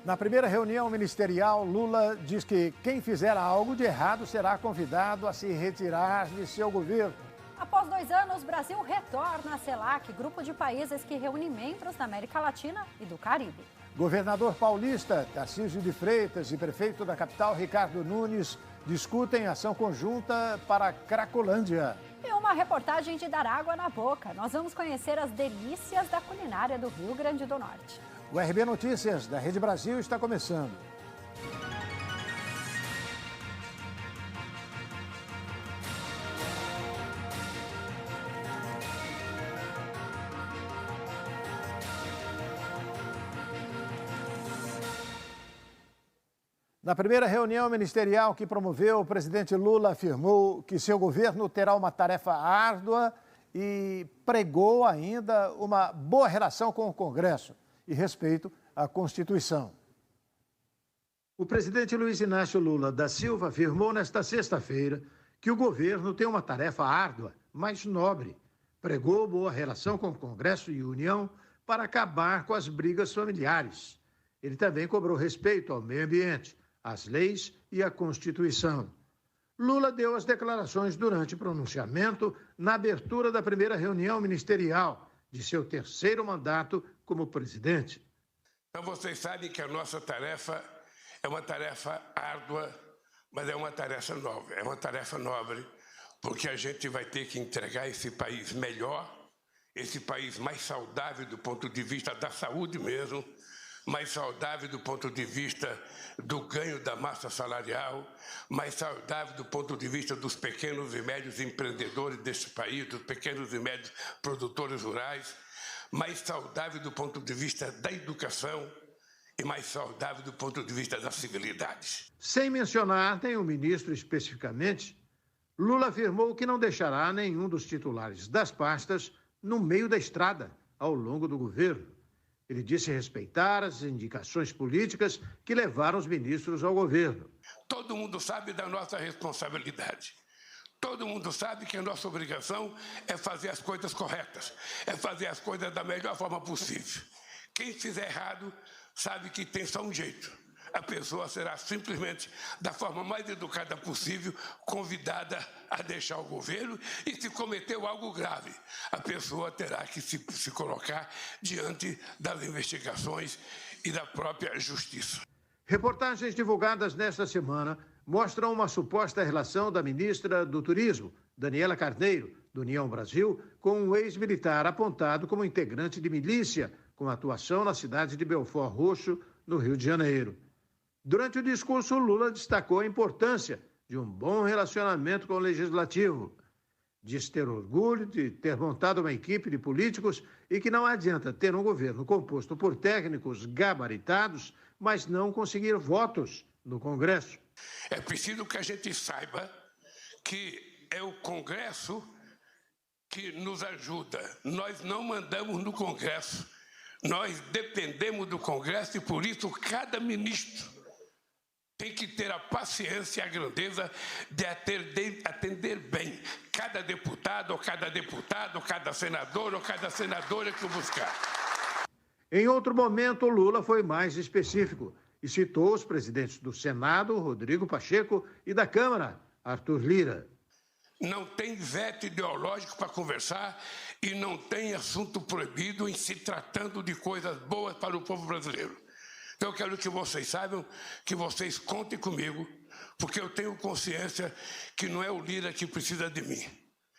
Na primeira reunião ministerial, Lula diz que quem fizer algo de errado será convidado a se retirar de seu governo. Após 2 anos, Brasil retorna à CELAC, grupo de países que reúne membros da América Latina e do Caribe. Governador paulista Tarcísio de Freitas e prefeito da capital Ricardo Nunes discutem ação conjunta para Cracolândia. E uma reportagem de dar água na boca. Nós vamos conhecer as delícias da culinária do Rio Grande do Norte. O RB Notícias da Rede Brasil está começando. Na primeira reunião ministerial que promoveu, o presidente Lula afirmou que seu governo terá uma tarefa árdua e pregou ainda uma boa relação com o Congresso e respeito à Constituição. O presidente Luiz Inácio Lula da Silva afirmou nesta sexta-feira que o governo tem uma tarefa árdua, mas nobre. Pregou boa relação com o Congresso e União para acabar com as brigas familiares. Ele também cobrou respeito ao meio ambiente, às leis e à Constituição. Lula deu as declarações durante o pronunciamento na abertura da primeira reunião ministerial de seu terceiro mandato como presidente. Então vocês sabem que a nossa tarefa é uma tarefa árdua, mas é uma tarefa nobre, porque a gente vai ter que entregar esse país melhor, esse país mais saudável do ponto de vista da saúde mesmo, mais saudável do ponto de vista do ganho da massa salarial, mais saudável do ponto de vista dos pequenos e médios empreendedores deste país, dos pequenos e médios produtores rurais, mais saudável do ponto de vista da educação e mais saudável do ponto de vista da civilidade. Sem mencionar nenhum ministro especificamente, Lula afirmou que não deixará nenhum dos titulares das pastas no meio da estrada ao longo do governo. Ele disse respeitar as indicações políticas que levaram os ministros ao governo. Todo mundo sabe da nossa responsabilidade. Todo mundo sabe que a nossa obrigação é fazer as coisas corretas, é fazer as coisas da melhor forma possível. Quem fizer errado sabe que tem só um jeito. A pessoa será simplesmente, da forma mais educada possível, convidada a deixar o governo e, se cometeu algo grave, a pessoa terá que se colocar diante das investigações e da própria justiça. Reportagens divulgadas nesta semana mostram uma suposta relação da ministra do Turismo, Daniela Carneiro, do União Brasil, com um ex-militar apontado como integrante de milícia, com atuação na cidade de Belford Roxo, no Rio de Janeiro. Durante o discurso, Lula destacou a importância de um bom relacionamento com o Legislativo. Diz ter orgulho de ter montado uma equipe de políticos e que não adianta ter um governo composto por técnicos gabaritados, mas não conseguir votos no Congresso. É preciso que a gente saiba que é o Congresso que nos ajuda. Nós não mandamos no Congresso. Nós dependemos do Congresso e, por isso, cada ministro tem que ter a paciência e a grandeza de atender bem cada deputado, ou cada senador, ou cada senadora que o buscar. Em outro momento, Lula foi mais específico e citou os presidentes do Senado, Rodrigo Pacheco, e da Câmara, Arthur Lira. Não tem veto ideológico para conversar e não tem assunto proibido em se tratando de coisas boas para o povo brasileiro. Então eu quero que vocês saibam, que vocês contem comigo, porque eu tenho consciência que não é o Lira que precisa de mim.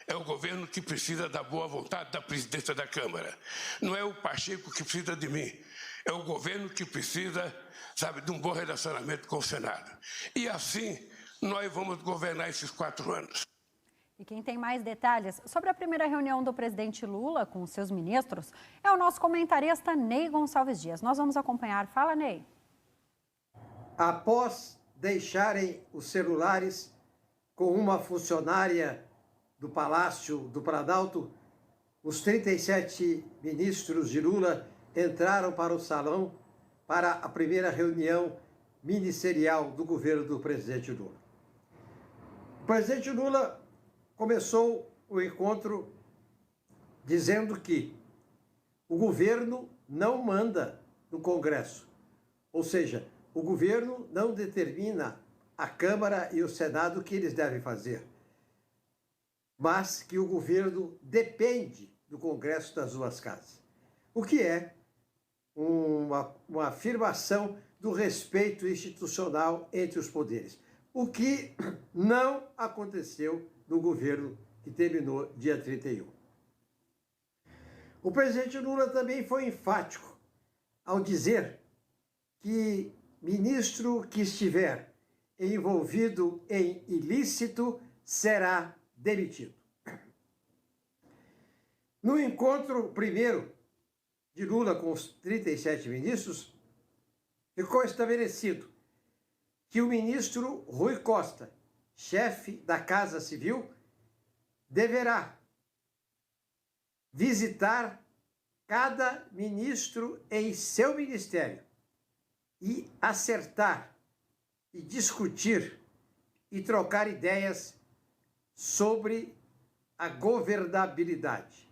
É o governo que precisa da boa vontade da presidência da Câmara. Não é o Pacheco que precisa de mim. É o governo que precisa, de um bom relacionamento com o Senado. E assim nós vamos governar esses 4 anos. E quem tem mais detalhes sobre a primeira reunião do presidente Lula com os seus ministros é o nosso comentarista Ney Gonçalves Dias. Nós vamos acompanhar. Fala, Ney. Após deixarem os celulares com uma funcionária do Palácio do Planalto, os 37 ministros de Lula entraram para o salão para a primeira reunião ministerial do governo do presidente Lula. O presidente Lula começou o encontro dizendo que o governo não manda no Congresso. Ou seja, o governo não determina a Câmara e o Senado o que eles devem fazer, mas que o governo depende do Congresso das duas casas, o que é uma afirmação do respeito institucional entre os poderes, o que não aconteceu no governo que terminou dia 31. O presidente Lula também foi enfático ao dizer que ministro que estiver envolvido em ilícito será demitido. No encontro primeiro de Lula com os 37 ministros, ficou estabelecido que o ministro Rui Costa, chefe da Casa Civil, deverá visitar cada ministro em seu ministério e acertar e discutir e trocar ideias sobre a governabilidade,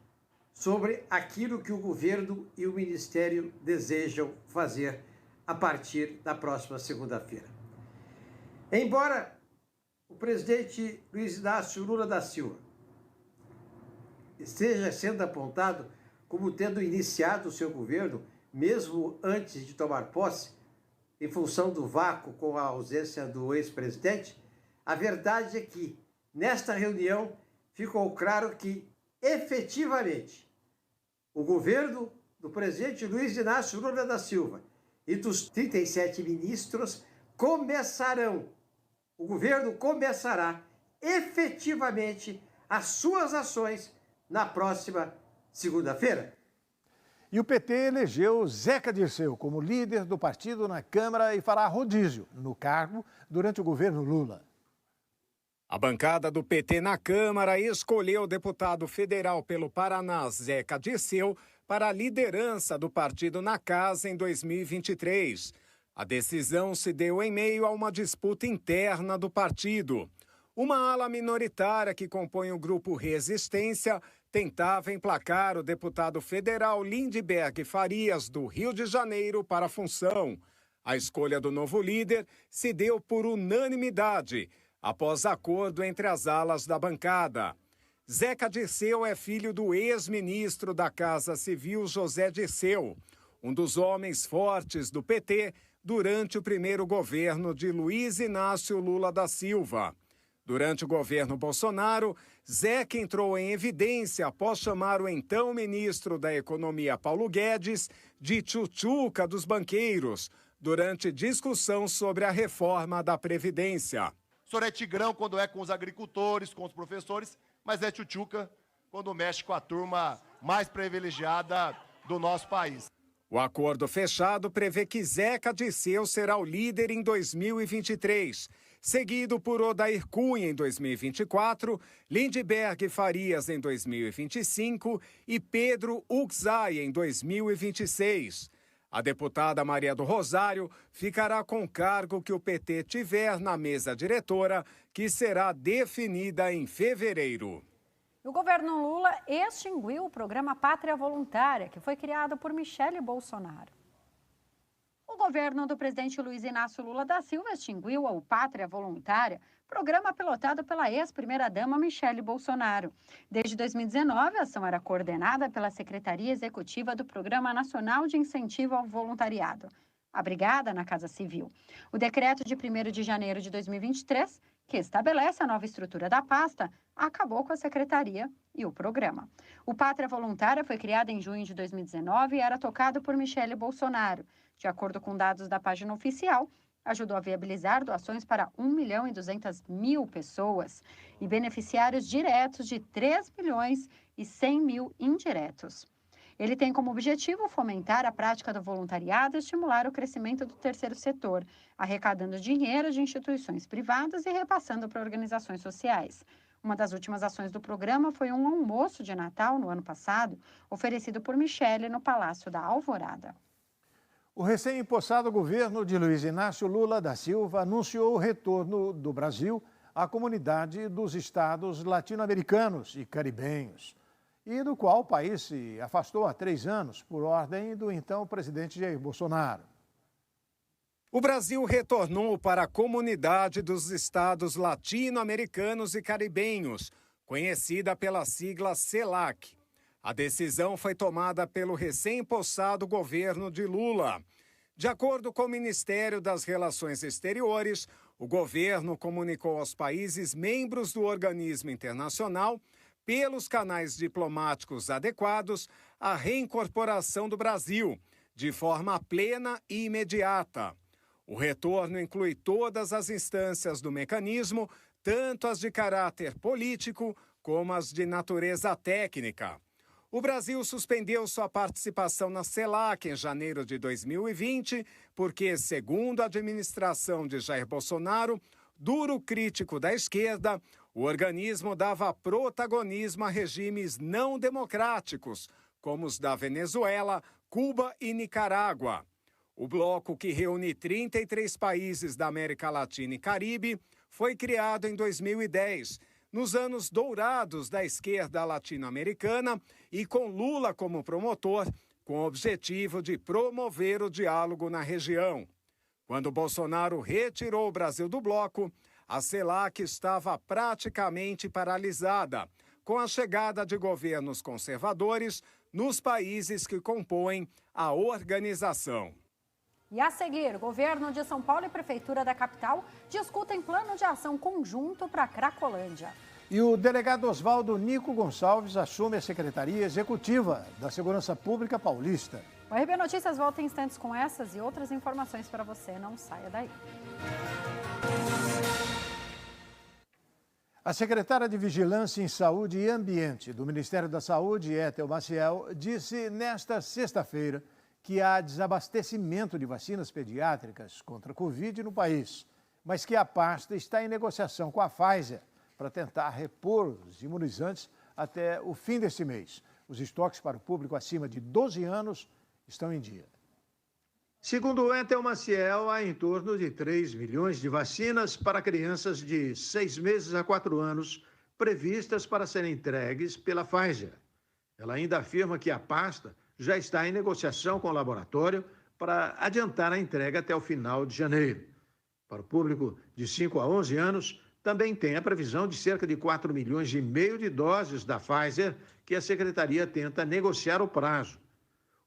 sobre aquilo que o governo e o ministério desejam fazer a partir da próxima segunda-feira. Embora o presidente Luiz Inácio Lula da Silva esteja sendo apontado como tendo iniciado o seu governo, mesmo antes de tomar posse, em função do vácuo com a ausência do ex-presidente, a verdade é que, nesta reunião, ficou claro que, efetivamente, o governo do presidente Luiz Inácio Lula da Silva e dos 37 ministros o governo começará efetivamente as suas ações na próxima segunda-feira. E o PT elegeu Zeca Dirceu como líder do partido na Câmara e fará rodízio no cargo durante o governo Lula. A bancada do PT na Câmara escolheu o deputado federal pelo Paraná, Zeca Dirceu, para a liderança do partido na Casa em 2023. A decisão se deu em meio a uma disputa interna do partido. Uma ala minoritária que compõe o grupo Resistência tentava emplacar o deputado federal Lindbergh Farias, do Rio de Janeiro, para a função. A escolha do novo líder se deu por unanimidade, após acordo entre as alas da bancada. Zeca Dirceu é filho do ex-ministro da Casa Civil, José Dirceu, um dos homens fortes do PT durante o primeiro governo de Luiz Inácio Lula da Silva. Durante o governo Bolsonaro, Zeca entrou em evidência após chamar o então ministro da Economia, Paulo Guedes, de tchutchuca dos banqueiros, durante discussão sobre a reforma da Previdência. O senhor é tigrão quando é com os agricultores, com os professores, mas é tchutchuca quando mexe com a turma mais privilegiada do nosso país. O acordo fechado prevê que Zeca Dirceu será o líder em 2023, seguido por Odair Cunha em 2024, Lindbergh Farias em 2025 e Pedro Uczai em 2026. A deputada Maria do Rosário ficará com o cargo que o PT tiver na mesa diretora, que será definida em fevereiro. O governo Lula extinguiu o programa Pátria Voluntária, que foi criado por Michele Bolsonaro. O governo do presidente Luiz Inácio Lula da Silva extinguiu o Pátria Voluntária, programa pilotado pela ex-primeira-dama Michele Bolsonaro. Desde 2019, a ação era coordenada pela Secretaria Executiva do Programa Nacional de Incentivo ao Voluntariado, abrigada na Casa Civil. O decreto de 1º de janeiro de 2023, que estabelece a nova estrutura da pasta, acabou com a secretaria e o programa. O Pátria Voluntária foi criado em junho de 2019 e era tocado por Michele Bolsonaro. De acordo com dados da página oficial, ajudou a viabilizar doações para 1.200.000 pessoas e beneficiários diretos de 3.100.000 indiretos. Ele tem como objetivo fomentar a prática do voluntariado e estimular o crescimento do terceiro setor, arrecadando dinheiro de instituições privadas e repassando para organizações sociais. Uma das últimas ações do programa foi um almoço de Natal no ano passado, oferecido por Michele no Palácio da Alvorada. O recém-impossado governo de Luiz Inácio Lula da Silva anunciou o retorno do Brasil à comunidade dos estados latino-americanos e caribenhos, e do qual o país se afastou há 3 anos por ordem do então presidente Jair Bolsonaro. O Brasil retornou para a comunidade dos estados latino-americanos e caribenhos, conhecida pela sigla CELAC. A decisão foi tomada pelo recém-possado governo de Lula. De acordo com o Ministério das Relações Exteriores, o governo comunicou aos países membros do organismo internacional, pelos canais diplomáticos adequados, a reincorporação do Brasil, de forma plena e imediata. O retorno inclui todas as instâncias do mecanismo, tanto as de caráter político como as de natureza técnica. O Brasil suspendeu sua participação na CELAC em janeiro de 2020, porque, segundo a administração de Jair Bolsonaro, duro crítico da esquerda, o organismo dava protagonismo a regimes não democráticos, como os da Venezuela, Cuba e Nicarágua. O bloco, que reúne 33 países da América Latina e Caribe, foi criado em 2010, nos anos dourados da esquerda latino-americana e com Lula como promotor, com o objetivo de promover o diálogo na região. Quando Bolsonaro retirou o Brasil do bloco, a CELAC estava praticamente paralisada, com a chegada de governos conservadores nos países que compõem a organização. E a seguir, o governo de São Paulo e Prefeitura da capital discutem plano de ação conjunto para Cracolândia. E o delegado Oswaldo Nico Gonçalves assume a Secretaria Executiva da Segurança Pública Paulista. O RB Notícias volta em instantes com essas e outras informações para você. Não saia daí. A secretária de Vigilância em Saúde e Ambiente do Ministério da Saúde, Ethel Maciel, disse nesta sexta-feira que há desabastecimento de vacinas pediátricas contra a Covid no país, mas que a pasta está em negociação com a Pfizer para tentar repor os imunizantes até o fim deste mês. Os estoques para o público acima de 12 anos estão em dia. Segundo Ethel Maciel, há em torno de 3 milhões de vacinas para crianças de 6 meses a 4 anos previstas para serem entregues pela Pfizer. Ela ainda afirma que a pasta já está em negociação com o laboratório para adiantar a entrega até o final de janeiro. Para o público de 5 a 11 anos, também tem a previsão de cerca de 4,5 milhões de doses da Pfizer, que a Secretaria tenta negociar o prazo.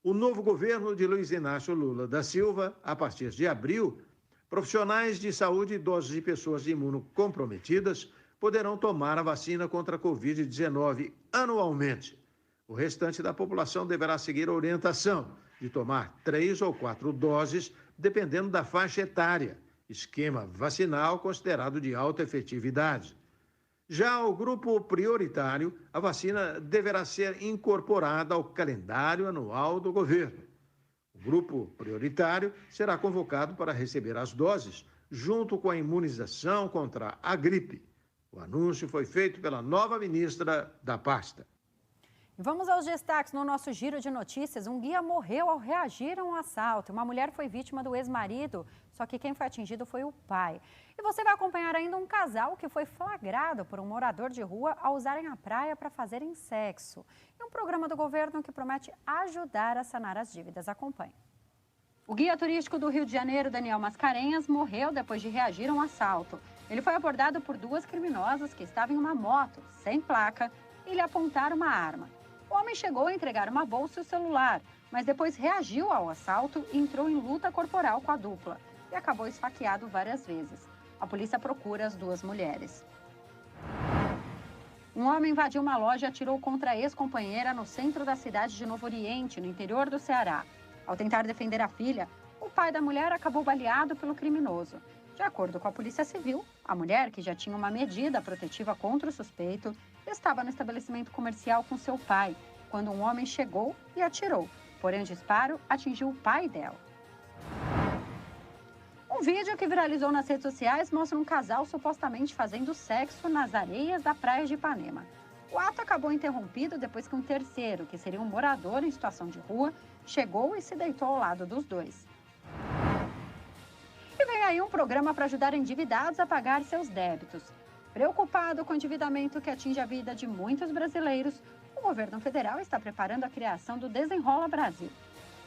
O novo governo de Luiz Inácio Lula da Silva, a partir de abril, profissionais de saúde, idosos e pessoas imunocomprometidas poderão tomar a vacina contra a Covid-19 anualmente. O restante da população deverá seguir a orientação de tomar 3 ou 4 doses, dependendo da faixa etária, esquema vacinal considerado de alta efetividade. Já o grupo prioritário, a vacina deverá ser incorporada ao calendário anual do governo. O grupo prioritário será convocado para receber as doses junto com a imunização contra a gripe. O anúncio foi feito pela nova ministra da pasta. Vamos aos destaques no nosso giro de notícias. Um guia morreu ao reagir a um assalto. Uma mulher foi vítima do ex-marido, só que quem foi atingido foi o pai. E você vai acompanhar ainda um casal que foi flagrado por um morador de rua ao usarem a praia para fazerem sexo. E um programa do governo que promete ajudar a sanar as dívidas. Acompanhe. O guia turístico do Rio de Janeiro, Daniel Mascarenhas, morreu depois de reagir a um assalto. Ele foi abordado por 2 criminosas que estavam em uma moto, sem placa, e lhe apontaram uma arma. O homem chegou a entregar uma bolsa e o celular, mas depois reagiu ao assalto e entrou em luta corporal com a dupla e acabou esfaqueado várias vezes. A polícia procura as 2 mulheres. Um homem invadiu uma loja e atirou contra a ex-companheira no centro da cidade de Novo Oriente, no interior do Ceará. Ao tentar defender a filha, o pai da mulher acabou baleado pelo criminoso. De acordo com a Polícia Civil, a mulher, que já tinha uma medida protetiva contra o suspeito, estava no estabelecimento comercial com seu pai, quando um homem chegou e atirou. Porém, o disparo atingiu o pai dela. Um vídeo que viralizou nas redes sociais mostra um casal supostamente fazendo sexo nas areias da praia de Ipanema. O ato acabou interrompido depois que um terceiro, que seria um morador em situação de rua, chegou e se deitou ao lado dos dois. E vem aí um programa para ajudar endividados a pagar seus débitos. Preocupado com o endividamento que atinge a vida de muitos brasileiros, o governo federal está preparando a criação do Desenrola Brasil.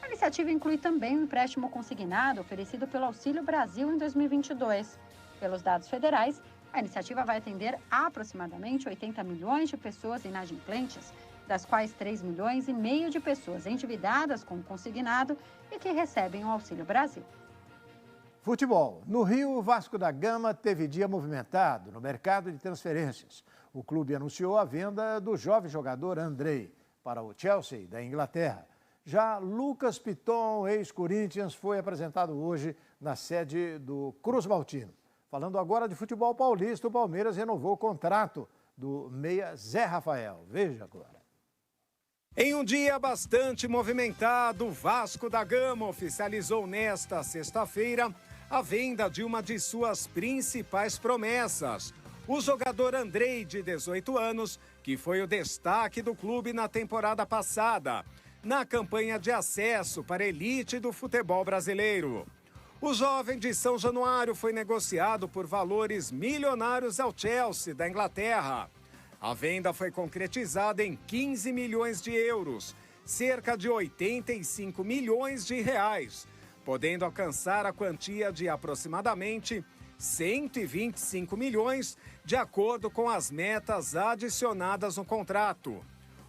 A iniciativa inclui também o empréstimo consignado oferecido pelo Auxílio Brasil em 2022. Pelos dados federais, a iniciativa vai atender aproximadamente 80 milhões de pessoas inadimplentes, das quais 3 milhões e meio de pessoas endividadas com o consignado e que recebem o Auxílio Brasil. Futebol. No Rio, o Vasco da Gama teve dia movimentado no mercado de transferências. O clube anunciou a venda do jovem jogador Andrei para o Chelsea, da Inglaterra. Já Lucas Piton, ex-Corinthians, foi apresentado hoje na sede do Cruz Maltino. Falando agora de futebol paulista, o Palmeiras renovou o contrato do meia Zé Rafael. Veja agora. Em um dia bastante movimentado, o Vasco da Gama oficializou nesta sexta-feira a venda de uma de suas principais promessas, o jogador Andrei, de 18 anos, que foi o destaque do clube na temporada passada, na campanha de acesso para a elite do futebol brasileiro. O jovem de São Januário foi negociado por valores milionários ao Chelsea, da Inglaterra. A venda foi concretizada em 15 milhões de euros, cerca de 85 milhões de reais, podendo alcançar a quantia de aproximadamente 125 milhões, de acordo com as metas adicionadas no contrato.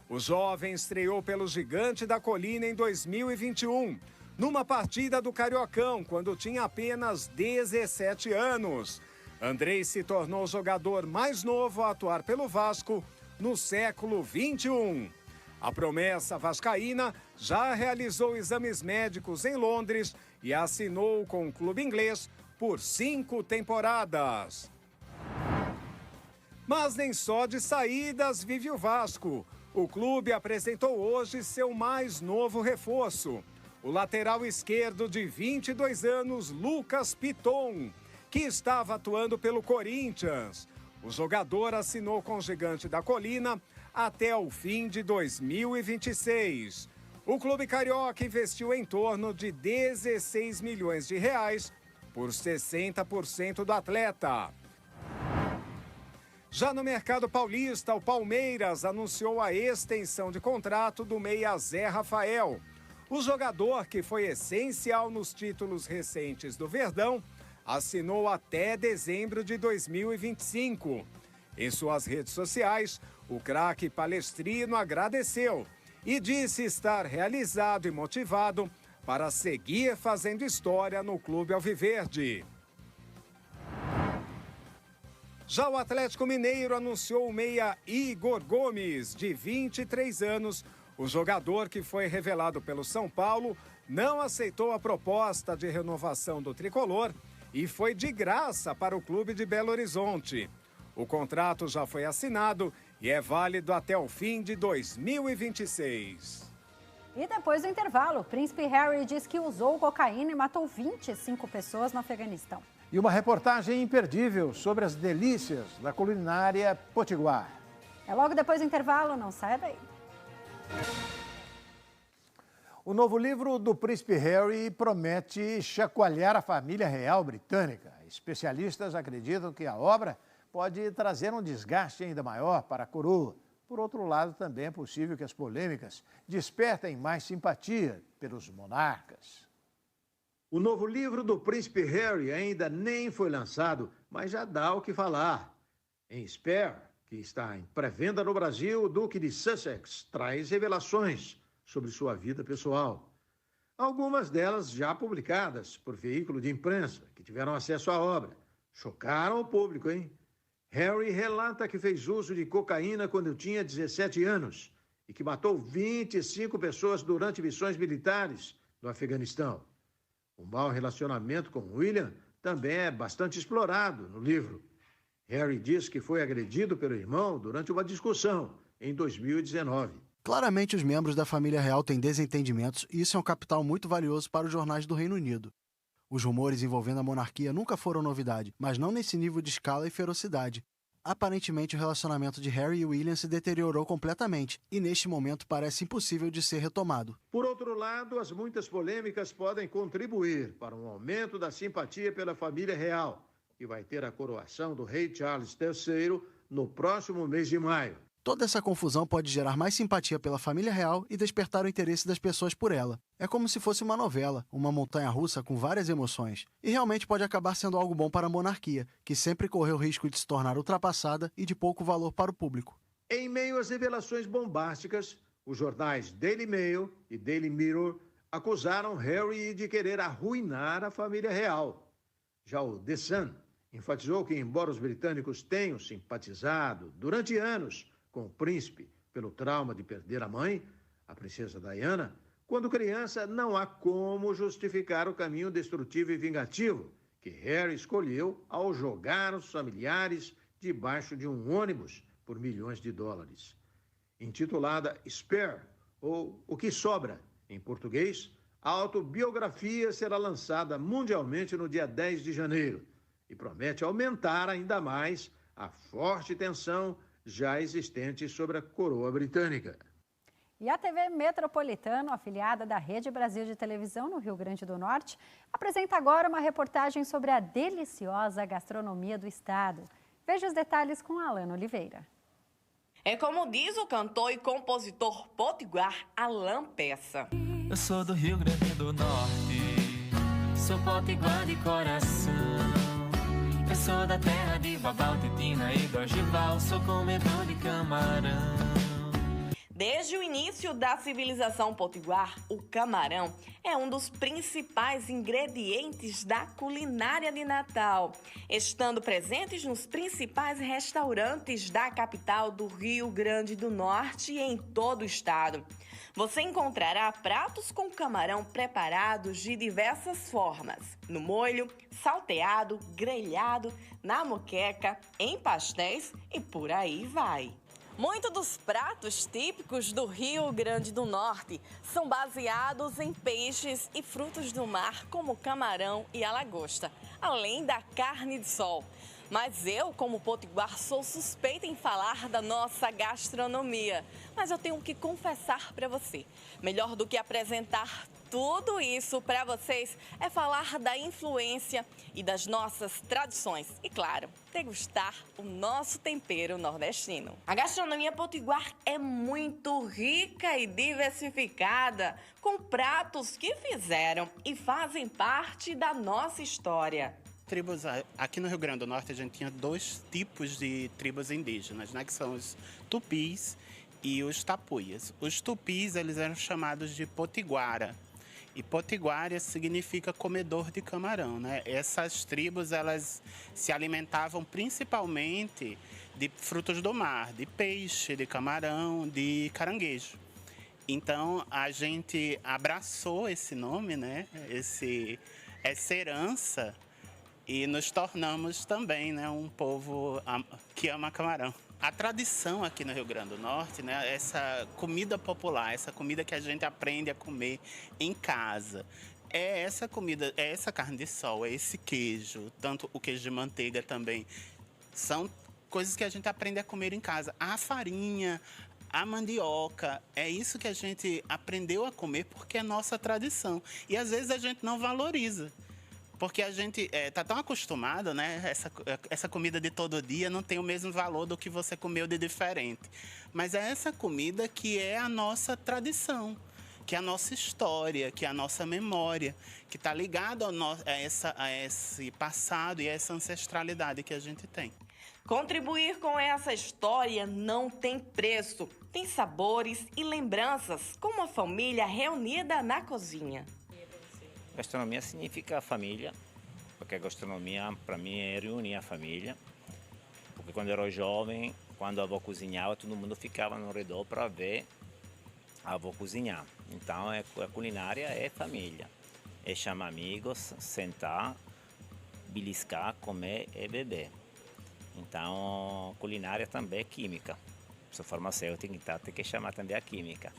O jovem estreou pelo Gigante da Colina em 2021, numa partida do Cariocão, quando tinha apenas 17 anos. Andrei se tornou o jogador mais novo a atuar pelo Vasco no século XXI. A promessa vascaína já realizou exames médicos em Londres e assinou com o clube inglês por 5 temporadas. Mas nem só de saídas vive o Vasco. O clube apresentou hoje seu mais novo reforço, o lateral esquerdo de 22 anos, Lucas Piton, que estava atuando pelo Corinthians. O jogador assinou com o Gigante da Colina até o fim de 2026. O clube carioca investiu em torno de 16 milhões de reais por 60% do atleta. Já no mercado paulista, o Palmeiras anunciou a extensão de contrato do meia Zé Rafael. O jogador, que foi essencial nos títulos recentes do Verdão, assinou até dezembro de 2025. Em suas redes sociais, o craque palestrino agradeceu e disse estar realizado e motivado para seguir fazendo história no clube alviverde. Já o Atlético Mineiro anunciou o meia Igor Gomes, de 23 anos. O jogador, que foi revelado pelo São Paulo, não aceitou a proposta de renovação do tricolor e foi de graça para o clube de Belo Horizonte. O contrato já foi assinado e é válido até o fim de 2026. E depois do intervalo, o príncipe Harry diz que usou cocaína e matou 25 pessoas no Afeganistão. E uma reportagem imperdível sobre as delícias da culinária potiguar. É logo depois do intervalo, não saia daí. O novo livro do príncipe Harry promete chacoalhar a família real britânica. Especialistas acreditam que a obra pode trazer um desgaste ainda maior para a coroa. Por outro lado, também é possível que as polêmicas despertem mais simpatia pelos monarcas. O novo livro do príncipe Harry ainda nem foi lançado, mas já dá o que falar. Em Spare, que está em pré-venda no Brasil, o Duque de Sussex traz revelações sobre sua vida pessoal. Algumas delas já publicadas por veículo de imprensa, que tiveram acesso à obra. Chocaram o público, hein? Harry relata que fez uso de cocaína quando tinha 17 anos e que matou 25 pessoas durante missões militares no Afeganistão. O mau relacionamento com William também é bastante explorado no livro. Harry diz que foi agredido pelo irmão durante uma discussão em 2019. Claramente, os membros da família real têm desentendimentos e isso é um capital muito valioso para os jornais do Reino Unido. Os rumores envolvendo a monarquia nunca foram novidade, mas não nesse nível de escala e ferocidade. Aparentemente, o relacionamento de Harry e William se deteriorou completamente e, neste momento, parece impossível de ser retomado. Por outro lado, as muitas polêmicas podem contribuir para um aumento da simpatia pela família real, que vai ter a coroação do rei Charles III no próximo mês de maio. Toda essa confusão pode gerar mais simpatia pela família real e despertar o interesse das pessoas por ela. É como se fosse uma novela, uma montanha-russa com várias emoções. E realmente pode acabar sendo algo bom para a monarquia, que sempre correu o risco de se tornar ultrapassada e de pouco valor para o público. Em meio às revelações bombásticas, os jornais Daily Mail e Daily Mirror acusaram Harry de querer arruinar a família real. Já o The Sun enfatizou que, embora os britânicos tenham simpatizado durante anos com o príncipe pelo trauma de perder a mãe, a princesa Diana, quando criança não há como justificar o caminho destrutivo e vingativo que Harry escolheu ao jogar os familiares debaixo de um ônibus por milhões de dólares. Intitulada Spare, ou O que Sobra, em português, a autobiografia será lançada mundialmente no dia 10 de janeiro e promete aumentar ainda mais a forte tensão já existente sobre a coroa britânica. E a TV Metropolitano, afiliada da Rede Brasil de Televisão no Rio Grande do Norte, apresenta agora uma reportagem sobre a deliciosa gastronomia do estado. Veja os detalhes com Alana Oliveira. É como diz o cantor e compositor potiguar Alan Peça. Eu sou do Rio Grande do Norte, sou potiguar de coração. Eu sou da terra de Babal, Titina e Dorgival, sou comedor de camarão. Desde o início da civilização potiguar, o camarão é um dos principais ingredientes da culinária de Natal, estando presentes nos principais restaurantes da capital do Rio Grande do Norte e em todo o estado. Você encontrará pratos com camarão preparados de diversas formas, no molho, salteado, grelhado, na moqueca, em pastéis e por aí vai. Muitos dos pratos típicos do Rio Grande do Norte são baseados em peixes e frutos do mar, como camarão e a lagosta, além da carne de sol. Mas eu, como potiguar, sou suspeita em falar da nossa gastronomia. Mas eu tenho que confessar para você, melhor do que apresentar tudo isso para vocês é falar da influência e das nossas tradições. E, claro, degustar o nosso tempero nordestino. A gastronomia potiguar é muito rica e diversificada, com pratos que fizeram e fazem parte da nossa história. Tribos, aqui no Rio Grande do Norte, a gente tinha dois tipos de tribos indígenas, né, que são os tupis e os tapuias. Os tupis, eles eram chamados de potiguara. E potiguara significa comedor de camarão, né? Essas tribos, elas se alimentavam principalmente de frutos do mar, de peixe, de camarão, de caranguejo. Então, a gente abraçou esse nome, né? Essa herança, e nos tornamos também, né, um povo que ama camarão. A tradição aqui no Rio Grande do Norte, né, essa comida popular, essa comida que a gente aprende a comer em casa, é essa comida, é essa carne de sol, é esse queijo, tanto o queijo de manteiga também. São coisas que a gente aprende a comer em casa. A farinha, a mandioca, é isso que a gente aprendeu a comer porque é nossa tradição. E às vezes a gente não valoriza. Porque a gente está tão acostumado, né? Essa comida de todo dia não tem o mesmo valor do que você comeu de diferente. Mas é essa comida que é a nossa tradição, que é a nossa história, que é a nossa memória, que está ligada a esse passado e a essa ancestralidade que a gente tem. Contribuir com essa história não tem preço. Tem sabores e lembranças, como a família reunida na cozinha. Gastronomia significa família, porque a gastronomia para mim é reunir a família. Porque quando eu era jovem, quando a avó cozinhava, todo mundo ficava no redor para ver a avó cozinhar. Então a culinária é família, é chamar amigos, sentar, beliscar, comer e beber. Então culinária também é química. Sou farmacêutico, então tem que chamar também a química,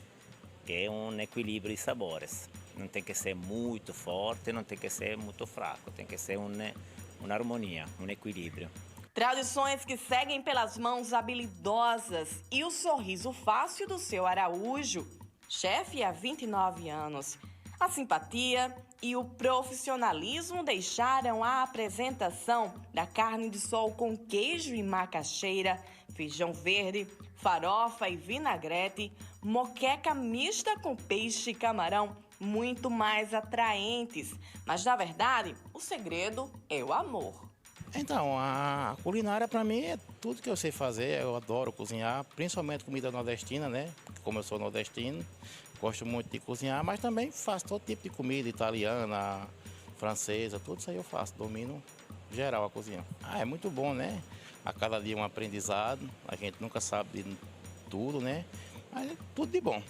que é um equilíbrio de sabores. Não tem que ser muito forte, não tem que ser muito fraco. Tem que ser uma harmonia, um equilíbrio. Tradições que seguem pelas mãos habilidosas e o sorriso fácil do seu Araújo, chefe há 29 anos. A simpatia e o profissionalismo deixaram a apresentação da carne de sol com queijo e macaxeira, feijão verde, farofa e vinagrete, moqueca mista com peixe e camarão, muito mais atraentes. Mas, na verdade, o segredo é o amor. Então, a culinária para mim é tudo que eu sei fazer. Eu adoro cozinhar, principalmente comida nordestina, né? Como eu sou nordestino, gosto muito de cozinhar, mas também faço todo tipo de comida, italiana, francesa, tudo isso aí eu faço, domino geral a cozinha. É muito bom, né? A cada dia um aprendizado, a gente nunca sabe de tudo, né? Mas é tudo de bom.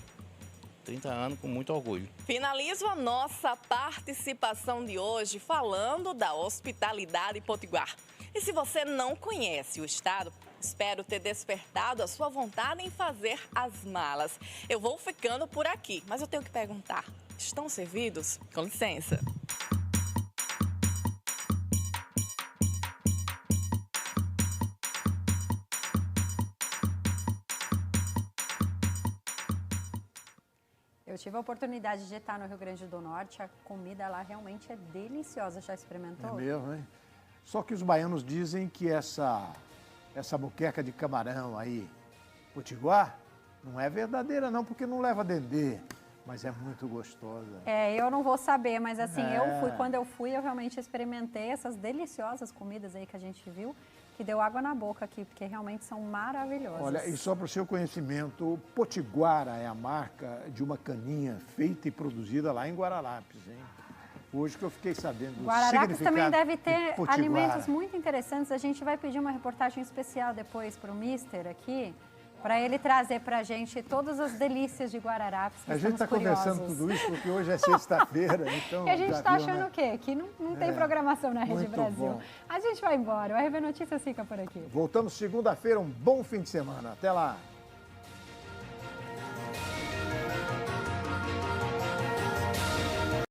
30 anos com muito orgulho. Finalizo a nossa participação de hoje falando da hospitalidade potiguar. E se você não conhece o estado, espero ter despertado a sua vontade em fazer as malas. Eu vou ficando por aqui, mas eu tenho que perguntar, estão servidos? Com licença. Eu tive a oportunidade de estar no Rio Grande do Norte, a comida lá realmente é deliciosa. Já experimentou? É mesmo, hein? Só que os baianos dizem que essa moqueca de camarão aí, potiguar, não é verdadeira não, porque não leva dendê, mas é muito gostosa. Eu não vou saber, mas assim, quando eu fui, eu realmente experimentei essas deliciosas comidas aí que a gente viu, que deu água na boca aqui, porque realmente são maravilhosas. Olha, e só para o seu conhecimento, Potiguara é a marca de uma caninha feita e produzida lá em Guararapes, hein? Hoje que eu fiquei sabendo do Guararapes significado também deve ter de Potiguara. alimentos muito interessantes. A gente vai pedir uma reportagem especial depois para o Mister aqui, para ele trazer para a gente todas as delícias de Guararapes, que a gente está conversando tudo isso porque hoje é sexta-feira, então... E a gente está achando o quê? Que não tem programação na Rede Brasil. Bom. A gente vai embora, o RB Notícias fica por aqui. Voltamos segunda-feira, um bom fim de semana. Até lá.